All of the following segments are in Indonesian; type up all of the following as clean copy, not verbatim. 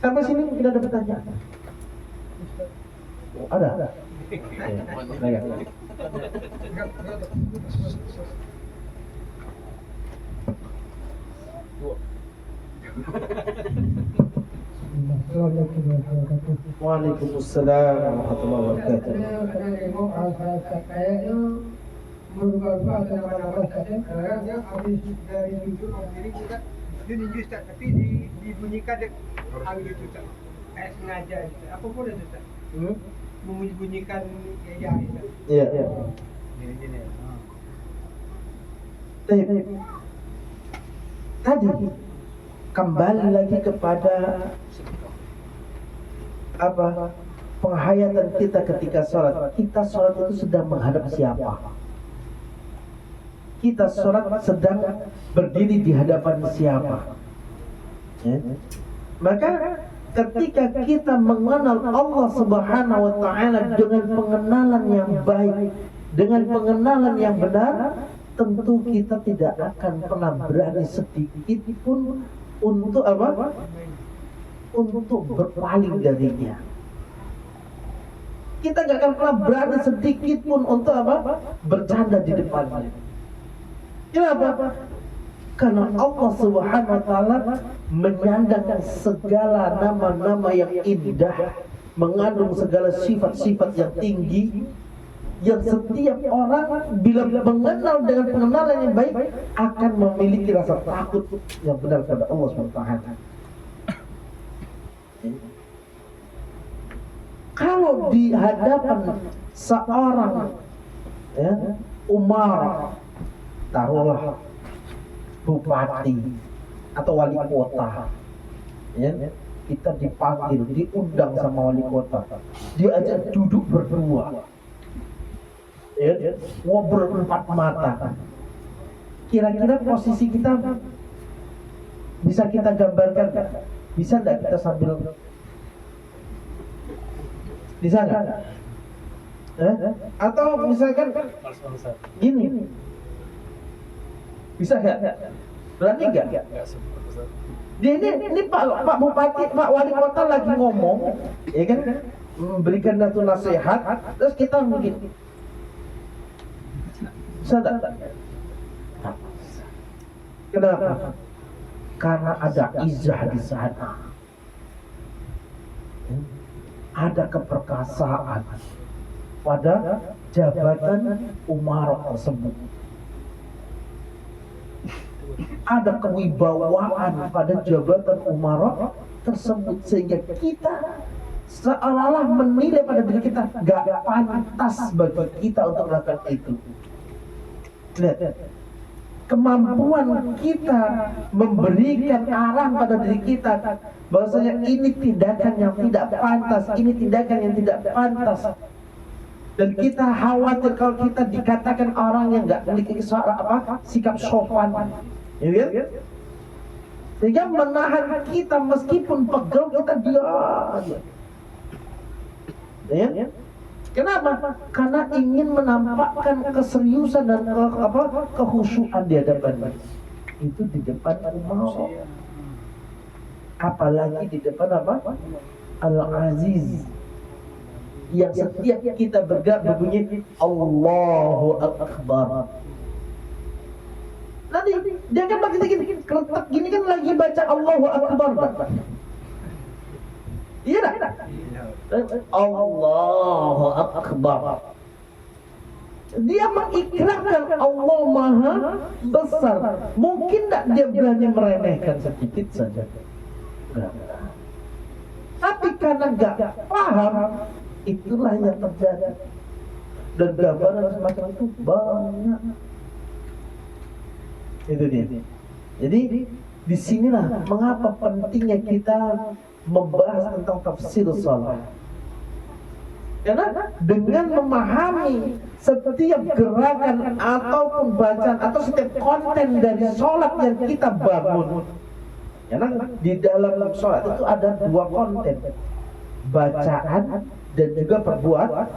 Sampai sini mungkin ada pertanyaan. Ada? Ya. Waalaikumsalam warahmatullahi wabarakatuh. Dia ninju Ustaz, tapi dibunyikan dia ambil tu Ustaz. Saya sengaja Ustaz. Apa boleh tu Ustaz? Membunyikan ya Ustaz. Iya. Ini. Tadi kembali lagi kepada apa? Penghayatan kita ketika sholat. Kita sholat itu sedang menghadap siapa? Kita sholat sedang berdiri di hadapan siapa? Ya. Maka ketika kita mengenal Allah Subhanahu wa Ta'ala dengan pengenalan yang baik, dengan pengenalan yang benar, tentu kita tidak akan pernah berani sedikit pun untuk apa? Untuk berpaling darinya. Kita gak akan pernah berani sedikit pun untuk apa? Bercanda di depannya. Kenapa? Karena Allah Subhanahu wa Ta'ala menyandang segala nama-nama yang indah, mengandung segala sifat-sifat yang tinggi, yang setiap orang bila mengenal dengan pengenalan yang baik akan memiliki rasa takut yang benar kepada Allah Subhanahu wa Ta'ala. Kalau di hadapan seorang Umar, taruhlah bupati atau wali kota, kita dipanggil, diundang sama wali kota, diajak duduk berdua, ngobrol empat mata. Kira-kira posisi kita bisa kita gambarkan? Bisa nggak kita sambil bisa nggak? Atau misalkan gini, bisa nggak? Berani nggak? Ini Pak Bupati, Pak Wali Kota lagi ngomong, ya kan, memberikan satu nasihat, terus kita mungkin bisa nggak? Kenapa? Karena ada izah di sana, ada keperkasaan pada jabatan umarok tersebut, ada kewibawaan pada jabatan umarok tersebut, sehingga kita seolah-olah menilai pada diri kita gak pantas bagi kita untuk melakukan itu. Lihat, kemampuan kita memberikan arahan pada diri kita bahwasanya ini tindakan yang tidak pantas, ini tindakan yang tidak pantas, dan kita khawatir kalau kita dikatakan orang yang nggak memiliki sikap sopan, ya kan? Sehingga menahan kita meskipun pegel kita diam, ya. Kenapa? Karena ingin menampakkan keseriusan dan kehusuan di hadapan itu di depan Allah. Apalagi di depan apa? Al-Aziz, yang setiap kita bergerak berbunyi Allahu Akbar. Nanti dia kan begini keretak gini kan lagi baca Allahu Akbar. Iya tak? Allahu Akbar. Dia mengikrarkan Allah Maha Besar. Mungkin tak dia berani meremehkan sedikit saja? Enggak. Tapi karena enggak paham, itulah yang terjadi. Dan gambaran semacam itu banyak. Itu dia. Jadi disinilah mengapa pentingnya kita membahas tentang tafsir salat. Karena dengan memahami setiap gerakan ataupun bacaan atau setiap konten dari sholat yang kita bangun, karena di dalam sholat itu ada dua konten, bacaan dan juga perbuatan.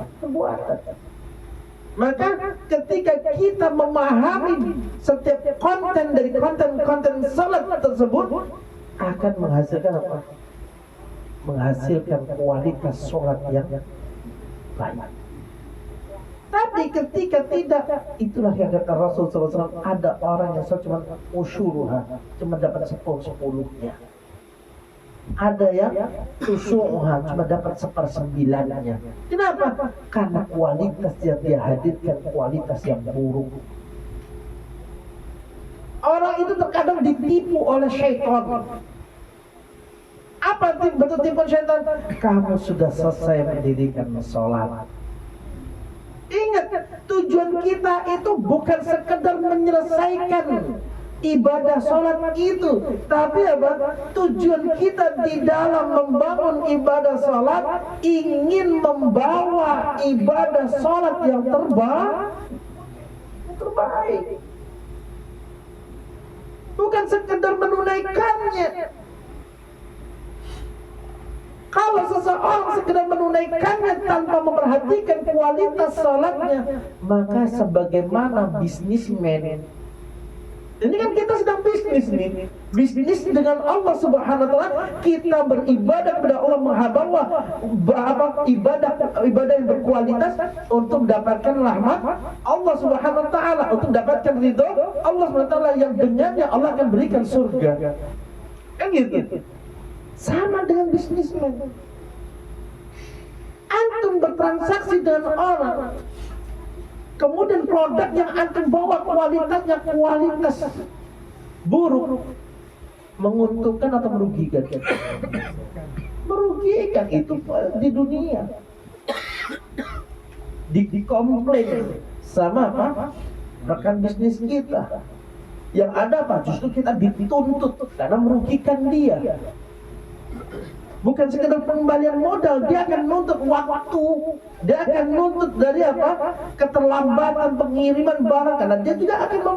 Maka ketika kita memahami setiap konten dari konten-konten sholat tersebut, akan menghasilkan apa? menghasilkan kualitas sholat yang baik. Tapi ketika tidak, itulah yang kata Rasul SAW, ada orang yang cuma usyuruha, cuma dapat 10/10-nya. Ada yang usyuruha, cuma dapat 1/9-nya. Kenapa? Karena kualitas yang dia hadirkan kualitas yang buruk. Orang itu terkadang ditipu oleh syaitan. Apa bentuk tipuan syaitan? Kamu sudah selesai mendirikan sholat. Ingat, tujuan kita itu bukan sekedar menyelesaikan ibadah sholat itu, tapi apa? Tujuan kita di dalam membangun ibadah sholat ingin membawa ibadah sholat yang terbaik. Bukan sekedar menunaikannya. Kalau seseorang sekedar menunaikannya tanpa memperhatikan kualitas sholatnya, maka sebagaimana bisnismen. Ini kan kita sedang bisnis nih, bisnis dengan Allah Subhanahu Wa Taala. Kita beribadah kepada Allah, membawa ibadah yang berkualitas untuk mendapatkan rahmat Allah Subhanahu Wa Taala, untuk mendapatkan ridho Allah Subhanahu Wa Taala yang dengannya Allah akan berikan surga. Kan gitu. Sama dengan bisnismen. Antum bertransaksi dengan orang, kemudian produk yang antum bawa kualitasnya kualitas buruk, menguntungkan atau merugikan? Merugikan. Itu di dunia. Dikomplain sama apa? Rekan bisnis kita. Yang ada apa? Justru kita dituntut karena merugikan dia. Bukan sekedar pengembalian modal, dia akan nuntut waktu, dia akan nuntut dari apa? Keterlambatan pengiriman barang, karena dia tidak akan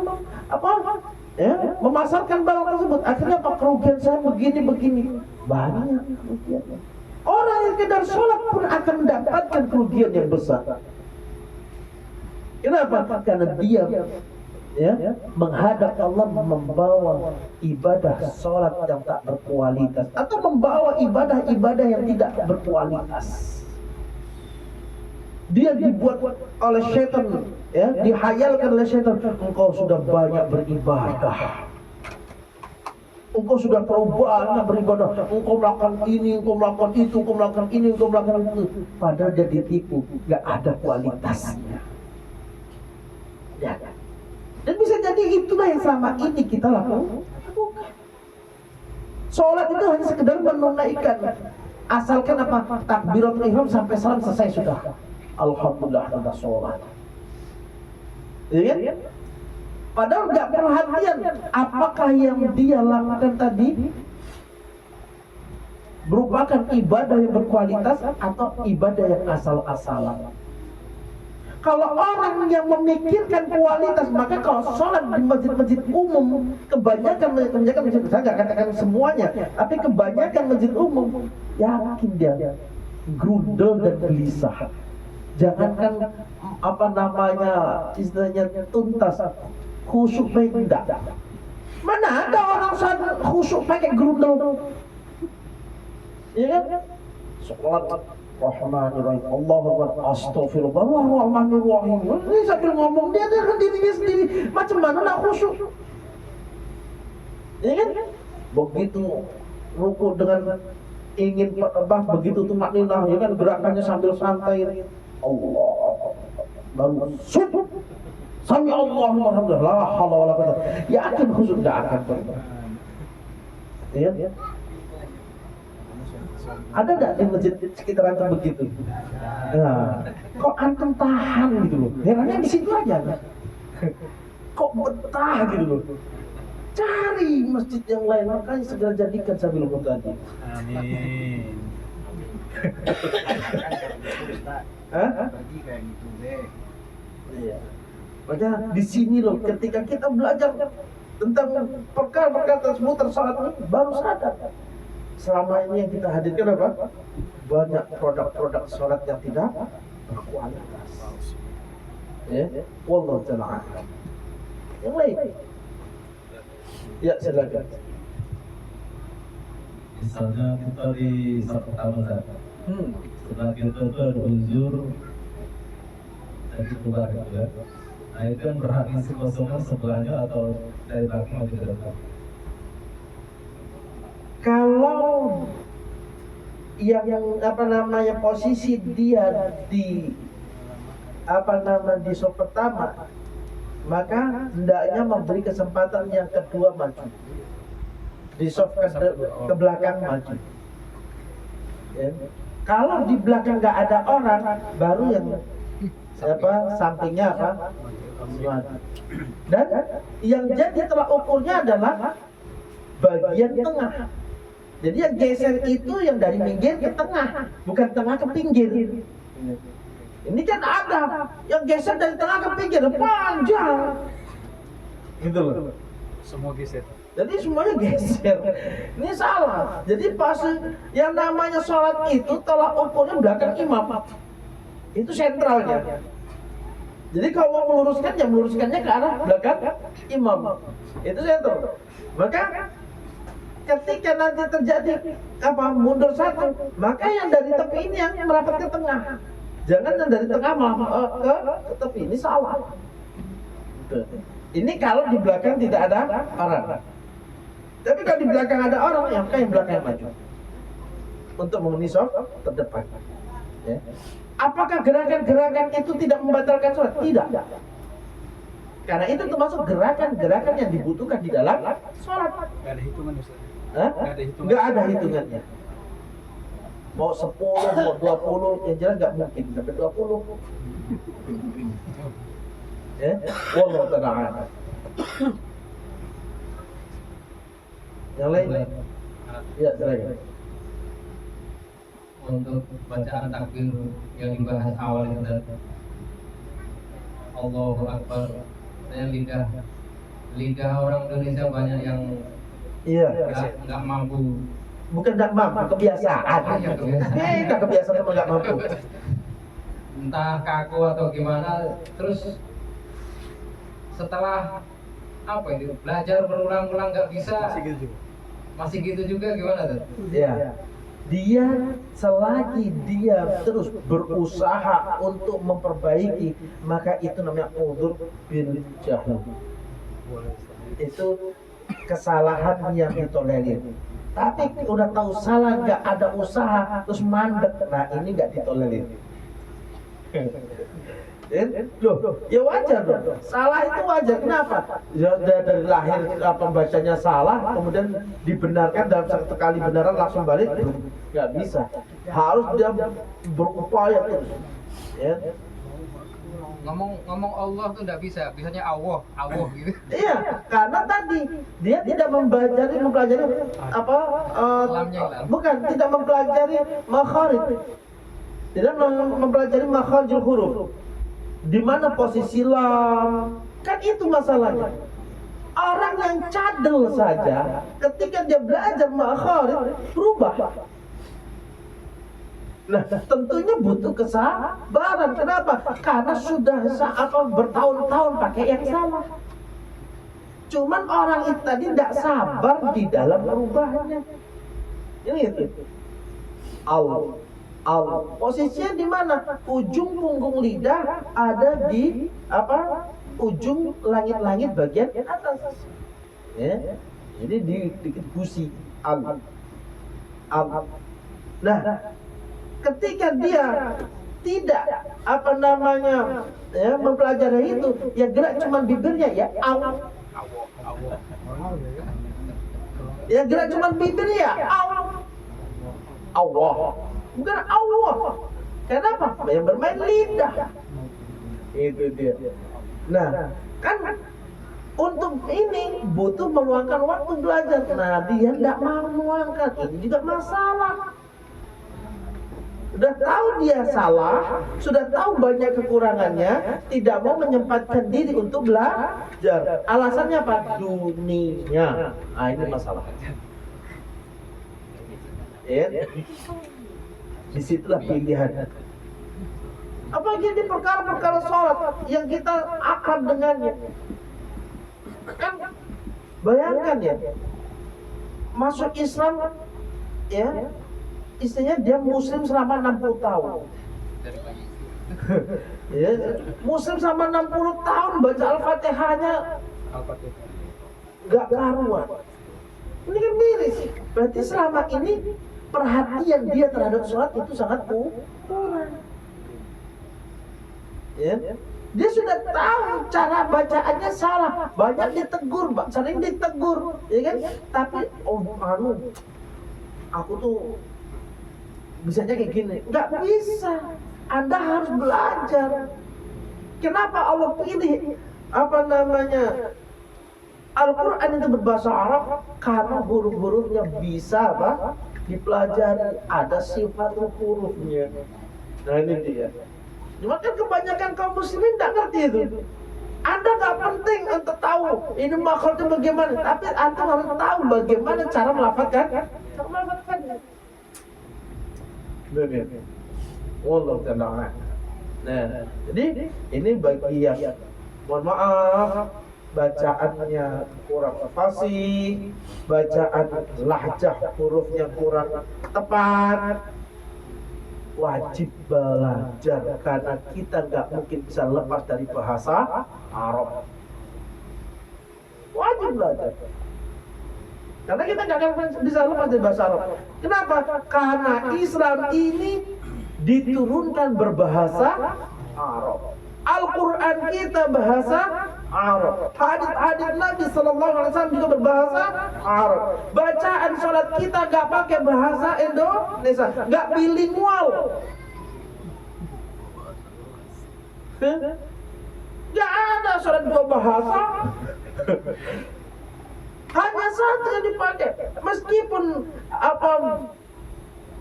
memasarkan barang tersebut. Akhirnya apa? Kerugian saya begini banyak kerugian. Orang yang sekedar sholat pun akan mendapatkan kerugian yang besar. Kenapa? Karena dia menghadap Allah membawa ibadah sholat yang tak berkualitas, atau membawa ibadah yang tidak berkualitas. Dia dibuat oleh syaitan, dihayalkan oleh syaitan. Engkau sudah banyak beribadah, engkau sudah terlalu banyak beribadah, engkau melakukan ini, engkau melakukan itu, engkau melakukan ini, engkau melakukan itu. Padahal dia ditipu, gak ada kualitasnya. Ya kan? Dan bisa jadi itulah yang selama ini kita lakukan. Sholat itu hanya sekedar menunaikan, asalkan apa? Takbiratul ihram sampai salam selesai sudah. Alhamdulillah sudah sholat. Ya kan? Padahal nggak perhatian apakah yang dia lakukan tadi merupakan ibadah yang berkualitas atau ibadah yang asal-asalan. Kalau orang yang memikirkan kualitas, maka kalau sholat di masjid-masjid umum, kebanyakan masjid, saya nggak katakan semuanya, tapi kebanyakan masjid umum, yakin dia grudel dan gelisah. Jangankan istilahnya tuntas, khusyuk baik enggak. Mana ada orang sholat khusyuk pakai grudel? Ya kan? Sholat Rahmanirrahim, Allahu Akbar, Astaghfirullah, Rahmanirrahim. Ini sambil ngomong dia dengan dirinya sendiri. Macam mana nak khusyuk? Ya kan? Begitu ruku dengan ingin begitu tumakninah, ya kan, gerakannya sambil santai. Allah baru sub. Sami Allahu Alhamdulillah, la haula wala quwwata. Yakin khusyuk enggak akan pernah. Ya. Ada enggak di masjid sekitar antum begitu? Nah, kok antum tahan gitu loh? Herannya di situ aja. Kok betah gitu loh? Cari masjid yang lain, makanya segera jadikan sambil tadi. Amin. Bagi kayak gitu deh. Iya. Makanya di sini loh, ketika kita belajar tentang perkara-perkara tersebut tersaat baru sadar. Selama ini yang kita hadirkan apa? Banyak produk-produk sholat yang tidak berkualitas. Ya, wallahu ta'ala. Yang lain. Ya, silakan. Misalnya kita di saat pertama Ustaz, Hmm. setelah kita itu ada uzur dari keluar gitu ya. Nah itu yang berhak ngisi kosongan sebelahnya atau dari belakang atau dari depan. Kalau yang apa namanya posisi dia di apa nama di sop pertama, maka hendaknya memberi kesempatan yang kedua maju, di sop ke belakang maju. Ya. Kalau di belakang nggak ada orang, baru yang apa sampingnya apa maju. Dan yang jadi tolak ukurnya adalah bagian tengah. Jadi yang geser itu yang dari pinggir ke tengah, bukan tengah ke pinggir. Ini kan ada yang geser dari tengah ke pinggir, panjang. Gitu loh. Semua geser. Jadi semuanya geser. Ini salah. Jadi pas yang namanya sholat itu tolak ukurnya belakang imam. Itu sentralnya. Jadi kalau mau meluruskan, ya meluruskannya ke arah belakang imam. Itu sentral. Maka ketika nanti terjadi apa mundur satu, maka yang dari tepi ini yang merapat ke tengah. Jangan yang dari tengah ke tepi, ini salah. Ini kalau di belakang tidak ada orang. Tapi kalau di belakang ada orang, ya maka yang belakang maju untuk memenuhi saf terdepan. Ya. Apakah gerakan-gerakan itu tidak membatalkan sholat? Tidak. Karena itu termasuk gerakan-gerakan yang dibutuhkan di dalam sholat. Gak ada hitungan Ustaz. Hah? Nggak ada hitungannya. Mau 10, mau 20, yang jelas nggak mungkin sampai 20. Ya, wallahu ta'ala. Yang lain? Ya, silakan. Untuk bacaan takbir yang dibahas awal itu, Allahu Akbar. Saya lidah orang Indonesia banyak yang Iya. nggak mampu. Bukan nggak mampu, kebiasaan. Iya, kebiasaan. Kita kebiasaan sama nggak mampu. Entah kaku atau gimana. Terus setelah apa itu belajar berulang-ulang nggak bisa, masih gitu juga gimana tuh? Ya. Dia selagi dia terus berusaha untuk memperbaiki, maka itu namanya udzur bil jahil. Itu kesalahan yang ditolerir. Tapi udah tahu salah, nggak ada usaha, terus mandek, nah ini nggak ditolerir. Loh, ya wajar dong. Salah itu wajar. Kenapa? Ya dari lahir pembacanya salah, kemudian dibenarkan dalam satu kali benaran langsung balik, nggak bisa. Harus dia berupaya terus. Ya. Ngomong Allah tuh nggak bisa, bisanya Allah gitu. Iya, karena tadi dia tidak mempelajari apa? Bukan, tidak mempelajari makharij. Tidak mempelajari makharijul huruf. Di mana posisi lam? Kan itu masalahnya. Orang yang cadel saja, ketika dia belajar makharij berubah. Nah, tentunya butuh kesabaran. Kenapa? Karena sudah bertahun-tahun pakai yang salah. Cuman orang itu tadi tidak sabar di dalam merubahnya. Ini itu. Allah. Posisinya di mana? Ujung punggung lidah ada di apa? Ujung langit-langit bagian atas. Ya. Jadi di gusi Allah. Nah, ketika dia tidak apa namanya ya mempelajari itu, ya gerak cuma bibirnya ya Allah. Ya gerak cuma bibirnya ya Allah. Bukan Allah. Kenapa? Yang bermain lidah. Itu dia. Nah, kan untuk ini butuh meluangkan waktu belajar. Nah, dia tidak mau meluangkan. Ini juga masalah. Sudah tahu dia salah, sudah tahu banyak kekurangannya, tidak mau menyempatkan diri untuk belajar. Alasannya apa? Dunia. Nah, ini masalah. Ya. Disitulah pilihan. Apalagi di perkara-perkara sholat yang kita akrab dengannya. Kan bayangkan ya, masuk Islam ya, istrinya dia muslim selama 60 tahun. Dari pagi. Ya, muslim selama 60 tahun baca Al-Fatihahnya Al-Fatihah. nggak karuan. Ini kan miris. Berarti selama ini perhatian dia terhadap sholat itu sangat kurang. Ya. Dia sudah tahu cara bacaannya salah, banyak ditegur, sering ditegur, ya kan? Tapi aku tuh bisanya kayak gini, nggak bisa. Anda harus belajar. Kenapa Allah pilih Al-Quran itu berbahasa Arab? Karena huruf-hurufnya bisa dipelajari, ada sifat hurufnya. Nah ini dia. Cuma kan kebanyakan kaum muslimin tidak ngerti itu. Anda nggak penting untuk tahu ini makhrajnya bagaimana, tapi Anda harus tahu bagaimana cara melafadzkannya. Wallahu ta'ala. Nah, jadi ini bagi yang mohon maaf bacaannya kurang fasih, bacaan lahjah hurufnya kurang tepat, wajib belajar karena kita nggak mungkin bisa lepas dari bahasa Arab. Wajib belajar. Karena kita nggak akan bisa lepas dari bahasa Arab. Kenapa? Karena Islam ini diturunkan berbahasa Arab. Al-Quran kita bahasa Arab. Hadis-hadis Nabi Sallallahu Alaihi Wasallam juga berbahasa Arab. Bacaan sholat kita nggak pakai bahasa Indonesia, nggak bilingual. Nggak ada sholat dua bahasa. Hanya satu yang dipakai. Meskipun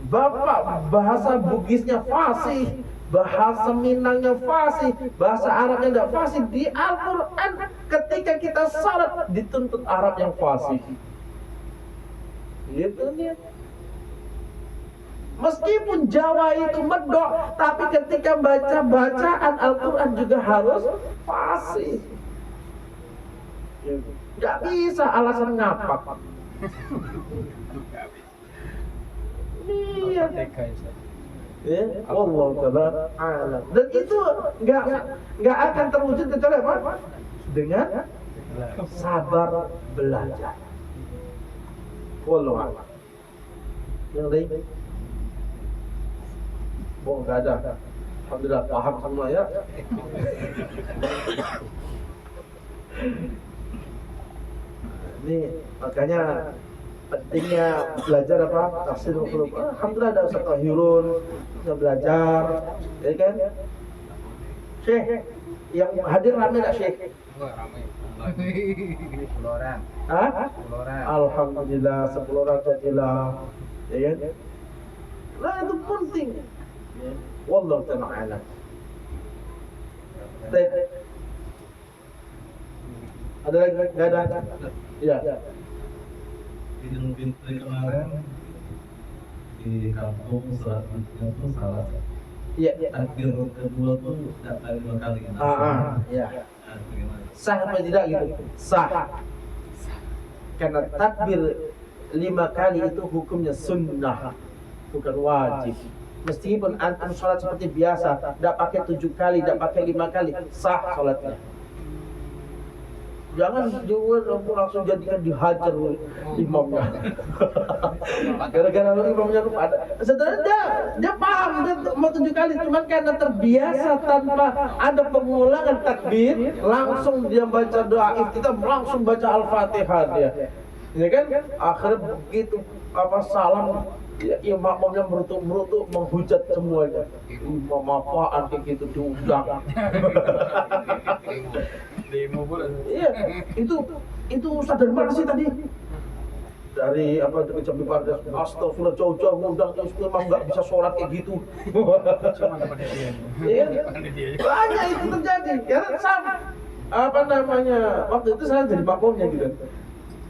Bapak bahasa Bugisnya fasih, bahasa Minangnya fasih, bahasa Arabnya tidak fasih, di Al-Quran ketika kita salat dituntut Arab yang fasih. Gitu nih. Meskipun Jawa itu medok, tapi ketika baca bacaan Al-Quran juga harus fasih. Gak bisa alasan ngapak. Iya. Ya, Allah Ta'ala alam. Dan itu nggak akan terwujud kecuali apa? Dengan sabar belajar. Wallahu a'lam. Yang lain? Oh, nggak ada. Alhamdulillah paham semua ya. Ini makanya pentingnya belajar tafsir huruf. Alhamdulillah ada Ustaz Tahirun bisa belajar, ya kan? Syekh yang hadir ramai tak Syekh? Wah, ramai. 10 orang. Hah? 10 orang. Alhamdulillah 10 orang jadilah, ya kan? Nah itu penting. Ya. Wallahu ta'ala alam. Ada lagi? Nggak ada? Ya. Idul Fitri kemarin di kampung sholat itu salah. Iya. Takbir kedua tuh tidak kali 2 kali. Ya. Bagaimana? Sah apa tidak gitu? Sah. Karena takbir 5 kali itu hukumnya sunnah, bukan wajib. Meskipun antum sholat seperti biasa, tidak pakai 7 kali, tidak pakai 5 kali, sah sholatnya. Jangan langsung jadikan dihajar imamnya. Gara-gara imamnya lupa ada. Sebenarnya dia paham dia mau 7 kali, cuman karena terbiasa tanpa ada pengulangan takbir, langsung dia baca doa iftitah, langsung baca Al-Fatihah dia. Ya kan? Akhirnya begitu salam, ya, imamnya merutuk menghujat semuanya. Imam apaan kayak gitu diundang. Demo pula. Iya, itu Ustaz dari mana sih tadi? Dari dari Jambi Pardes. Astagfirullah, jauh-jauh ngundang memang nggak bisa sholat kayak gitu. Cuma dapat dia. Iya, banyak itu terjadi. Karena sama waktu itu saya jadi makmumnya gitu.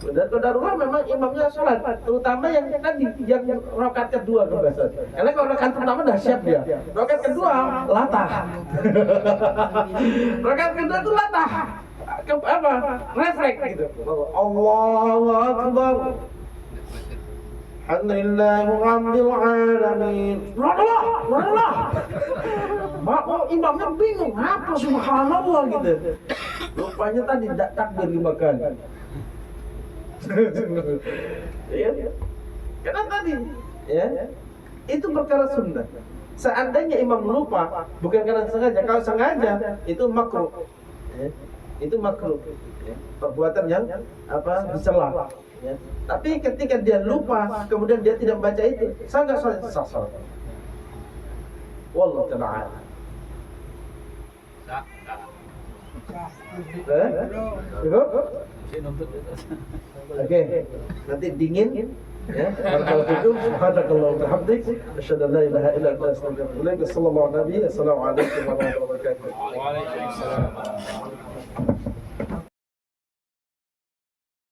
Dan qadarullah memang imamnya sholat, terutama yang tadi yang rakaat kedua kebiasaan. Karena kalau rakaat pertama dah siap dia, rakaat kedua latah. Rakaat kedua itu latah, refleks gitu. Allahu Akbar. Alhamdulillahi rabbil alamin. Subhanallah. Mak imamnya bingung, apa subhanallah gitu. Rupanya tadi tidak takbir 5 kali. Ya. Karena tadi ya itu perkara sunnah. Seandainya imam lupa, bukan karena sengaja. Kalau sengaja itu makruh. Ya. Itu makruh. Ya. Perbuatan yang dicela. Ya. Tapi ketika dia lupa, kemudian dia tidak membaca itu, sangat sah. Wallahu ta'ala. Oke, nanti dingin ya. Barakallahu subhanakallah wa bihamdik, asyhadu an la ilaha illa anta astaghfiruka wa atubu ilaik. Sallallahu alaihi wasallam. Assalamualaikum warahmatullahi wabarakatuh. Waalaikumsalam.